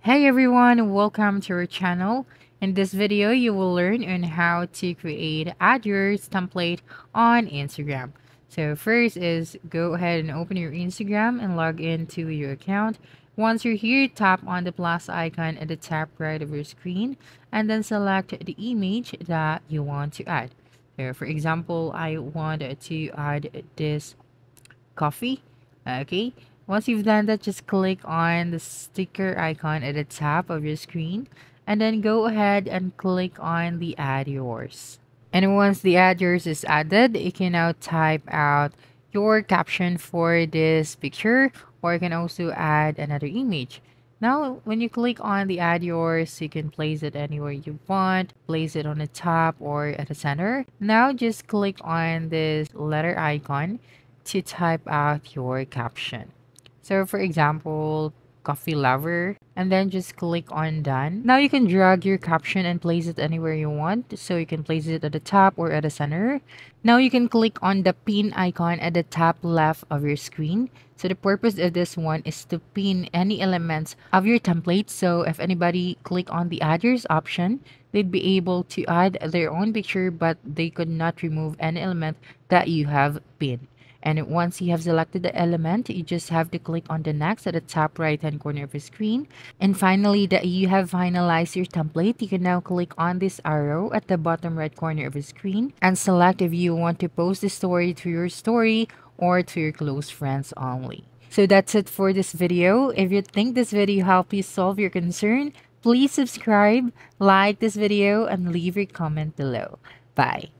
Hey everyone, welcome to our channel. In this video, you will learn on how to create AdWords template on Instagram. So first is go ahead and open your Instagram and log into your account. Once you're here, tap on the plus icon at the top right of your screen and then select the image that you want to add. So for example, I want to add this coffee. Okay. Once you've done that, just click on the sticker icon at the top of your screen and then go ahead and click on the add yours. And once the add yours is added, you can now type out your caption for this picture, or you can also add another image. Now, when you click on the add yours, you can place it anywhere you want, place it on the top or at the center. Now, just click on this letter icon to type out your caption. So for example, coffee lover, and then just click on done. Now you can drag your caption and place it anywhere you want. So you can place it at the top or at the center. Now you can click on the pin icon at the top left of your screen. So the purpose of this one is to pin any elements of your template. So if anybody click on the adders option, they'd be able to add their own picture, but they could not remove any element that you have pinned. And once you have selected the element, you just have to click on the next at the top right hand corner of your screen. And finally, that you have finalized your template, you can now click on this arrow at the bottom right corner of your screen and select if you want to post the story to your story or to your close friends only. So that's it for this video. If you think this video helped you solve your concern, please subscribe, like this video, and leave your comment below. Bye.